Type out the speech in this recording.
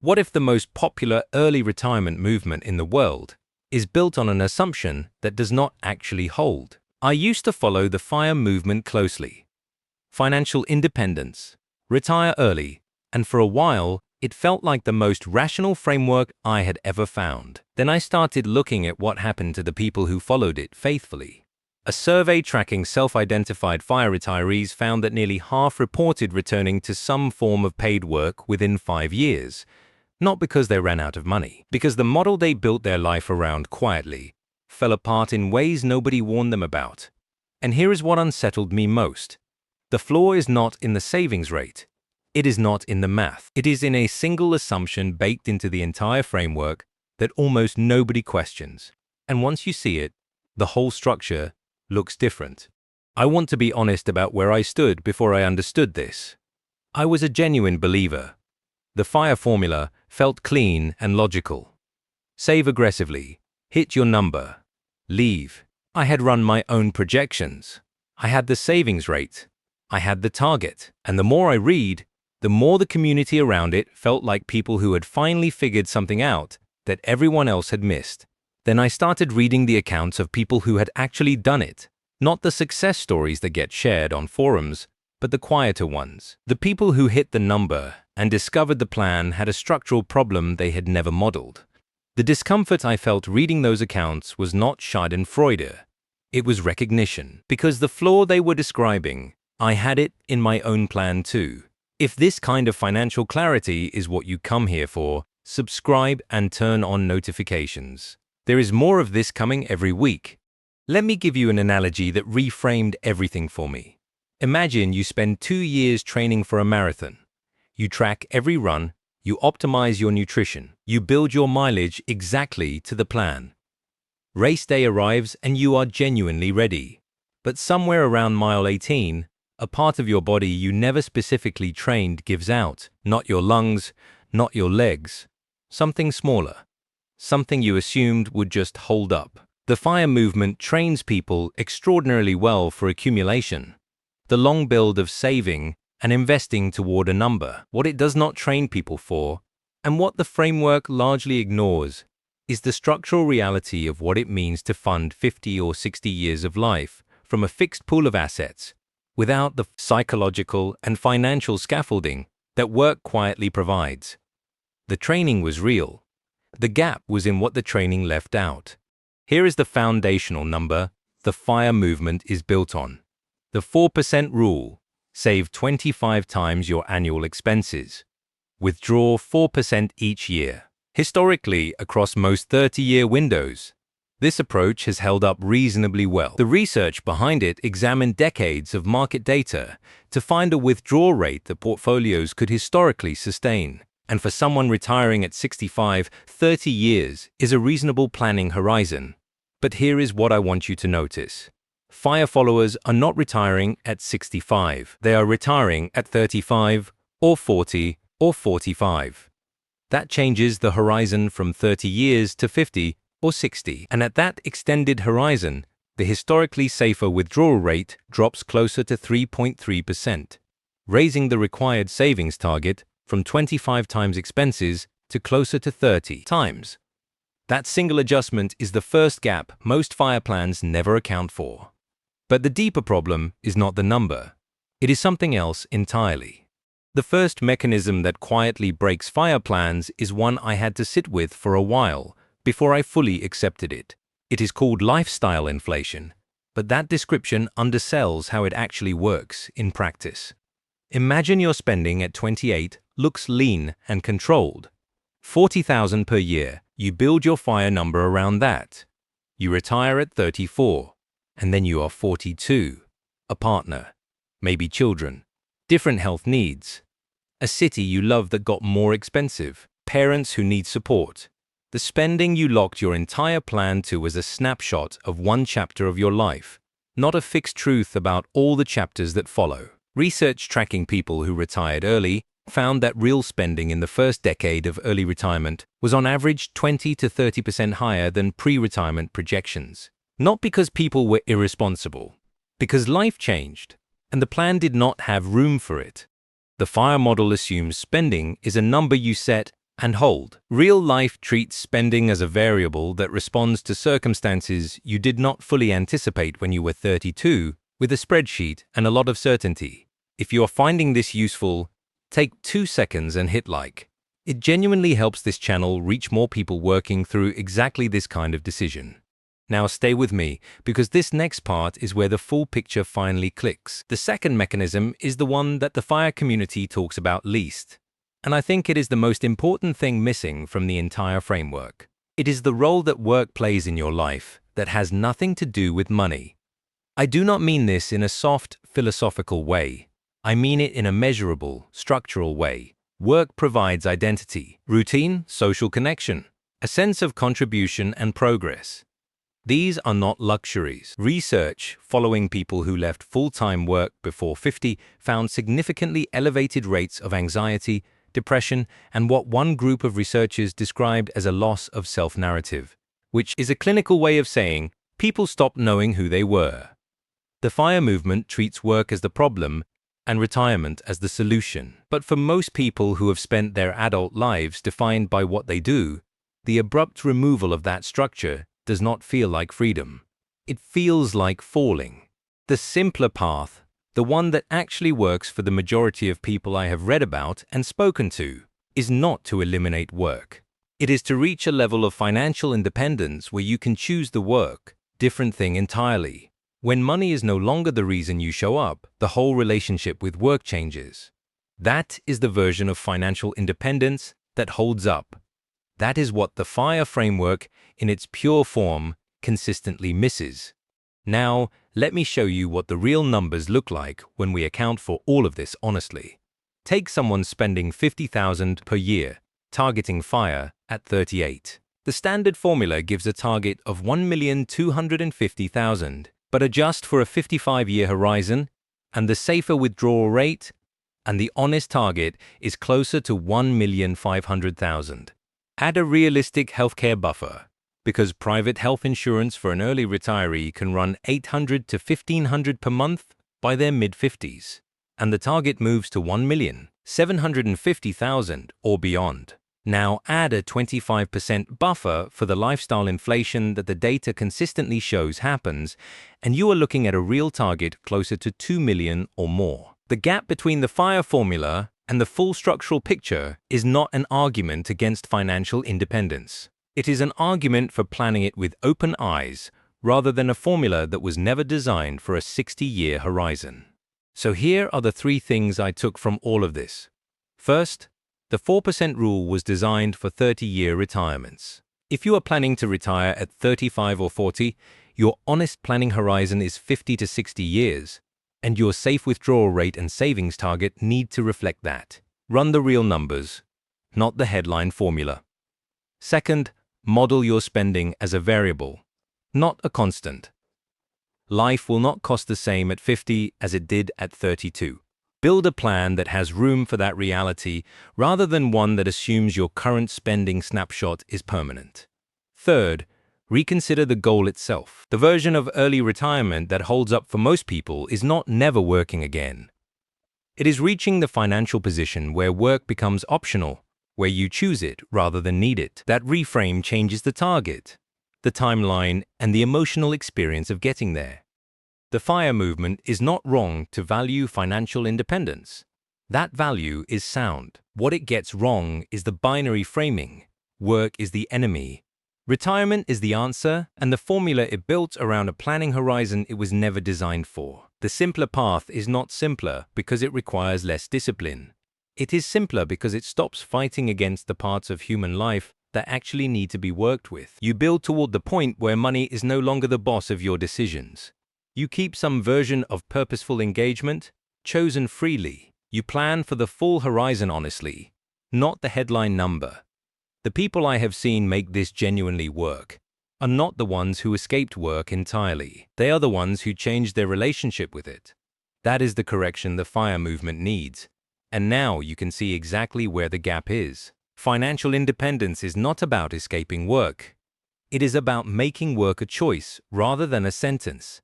What if the most popular early retirement movement in the world is built on an assumption that does not actually hold? I used to follow the FIRE movement closely. Financial independence, retire early, and for a while, it felt like the most rational framework I had ever found. Then I started looking at what happened to the people who followed it faithfully. A survey tracking self-identified FIRE retirees found that nearly half reported returning to some form of paid work within 5 years. Not because they ran out of money, because the model they built their life around quietly fell apart in ways nobody warned them about. And here is what unsettled me most. The flaw is not in the savings rate. It is not in the math. It is in a single assumption baked into the entire framework that almost nobody questions. And once you see it, the whole structure looks different. I want to be honest about where I stood before I understood this. I was a genuine believer. The FIRE formula felt clean and logical. Save aggressively, hit your number, leave. I had run my own projections. I had the savings rate. I had the target. And the more I read, the more the community around it felt like people who had finally figured something out that everyone else had missed. Then I started reading the accounts of people who had actually done it, not the success stories that get shared on forums, but the quieter ones. The people who hit the number and discovered the plan had a structural problem they had never modeled. The discomfort I felt reading those accounts was not schadenfreude. It was recognition, because the flaw they were describing, I had it in my own plan too. If this kind of financial clarity is what you come here for, subscribe and turn on notifications. There is more of this coming every week. Let me give you an analogy that reframed everything for me. Imagine you spend 2 years training for a marathon. You track every run, you optimize your nutrition, you build your mileage exactly to the plan. Race day arrives and you are genuinely ready. But somewhere around mile 18, a part of your body you never specifically trained gives out. Not your lungs, not your legs. Something smaller. Something you assumed would just hold up. The FIRE movement trains people extraordinarily well for accumulation. The long build of saving and investing toward a number. What it does not train people for, and what the framework largely ignores, is the structural reality of what it means to fund 50 or 60 years of life from a fixed pool of assets, without the psychological and financial scaffolding that work quietly provides. The training was real. The gap was in what the training left out. Here is the foundational number the FIRE movement is built on. The 4% rule. Save 25 times your annual expenses. Withdraw 4% each year. Historically, across most 30-year windows, this approach has held up reasonably well. The research behind it examined decades of market data to find a withdrawal rate that portfolios could historically sustain. And for someone retiring at 65, 30 years is a reasonable planning horizon. But here is what I want you to notice. FIRE followers are not retiring at 65. They are retiring at 35 or 40 or 45. That changes the horizon from 30 years to 50 or 60. And at that extended horizon, the historically safer withdrawal rate drops closer to 3.3%, raising the required savings target from 25 times expenses to closer to 30 times. That single adjustment is the first gap most FIRE plans never account for. But the deeper problem is not the number. It is something else entirely. The first mechanism that quietly breaks FIRE plans is one I had to sit with for a while before I fully accepted it. It is called lifestyle inflation, but that description undersells how it actually works in practice. Imagine your spending at 28 looks lean and controlled. $40,000 per year. You build your FIRE number around that. You retire at 34. And then you are 42, a partner, maybe children, different health needs, a city you love that got more expensive, parents who need support. The spending you locked your entire plan to was a snapshot of one chapter of your life, not a fixed truth about all the chapters that follow. Research tracking people who retired early found that real spending in the first decade of early retirement was on average 20 to 30% higher than pre-retirement projections. Not because people were irresponsible, because life changed, and the plan did not have room for it. The FIRE model assumes spending is a number you set and hold. Real life treats spending as a variable that responds to circumstances you did not fully anticipate when you were 32, with a spreadsheet and a lot of certainty. If you are finding this useful, take 2 seconds and hit like. It genuinely helps this channel reach more people working through exactly this kind of decision. Now stay with me, because this next part is where the full picture finally clicks. The second mechanism is the one that the FIRE community talks about least, and I think it is the most important thing missing from the entire framework. It is the role that work plays in your life that has nothing to do with money. I do not mean this in a soft, philosophical way. I mean it in a measurable, structural way. Work provides identity, routine, social connection, a sense of contribution and progress. These are not luxuries. Research following people who left full-time work before 50 found significantly elevated rates of anxiety, depression, and what one group of researchers described as a loss of self-narrative, which is a clinical way of saying people stopped knowing who they were. The FIRE movement treats work as the problem and retirement as the solution. But for most people who have spent their adult lives defined by what they do, the abrupt removal of that structure does not feel like freedom. It feels like falling. The simpler path, the one that actually works for the majority of people I have read about and spoken to, is not to eliminate work. It is to reach a level of financial independence where you can choose the work, different thing entirely. When money is no longer the reason you show up, the whole relationship with work changes. That is the version of financial independence that holds up. That is what the FIRE framework, in its pure form, consistently misses. Now, let me show you what the real numbers look like when we account for all of this honestly. Take someone spending $50,000 per year, targeting FIRE at 38. The standard formula gives a target of $1,250,000. But adjust for a 55-year horizon, and the safer withdrawal rate, and the honest target is closer to $1,500,000. Add a realistic healthcare buffer, because private health insurance for an early retiree can run $800 to $1,500 per month by their mid-50s, and the target moves to $1,750,000 or beyond. Now add a 25% buffer for the lifestyle inflation that the data consistently shows happens, and you are looking at a real target closer to $2 million or more. The gap between the FIRE formula and the full structural picture is not an argument against financial independence. It is an argument for planning it with open eyes, rather than a formula that was never designed for a 60-year horizon. So here are the 3 things I took from all of this. First, the 4% rule was designed for 30-year retirements. If you are planning to retire at 35 or 40, your honest planning horizon is 50 to 60 years, and your safe withdrawal rate and savings target need to reflect that. Run the real numbers, not the headline formula. Second, model your spending as a variable, not a constant. Life will not cost the same at 50 as it did at 32. Build a plan that has room for that reality rather than one that assumes your current spending snapshot is permanent. Third, reconsider the goal itself. The version of early retirement that holds up for most people is not never working again. It is reaching the financial position where work becomes optional, where you choose it rather than need it. That reframe changes the target, the timeline, and the emotional experience of getting there. The FIRE movement is not wrong to value financial independence. That value is sound. What it gets wrong is the binary framing. Work is the enemy. Retirement is the answer, and the formula it built around a planning horizon it was never designed for. The simpler path is not simpler because it requires less discipline. It is simpler because it stops fighting against the parts of human life that actually need to be worked with. You build toward the point where money is no longer the boss of your decisions. You keep some version of purposeful engagement, chosen freely. You plan for the full horizon honestly, not the headline number. The people I have seen make this genuinely work are not the ones who escaped work entirely. They are the ones who changed their relationship with it. That is the correction the FIRE movement needs. And now you can see exactly where the gap is. Financial independence is not about escaping work. It is about making work a choice rather than a sentence.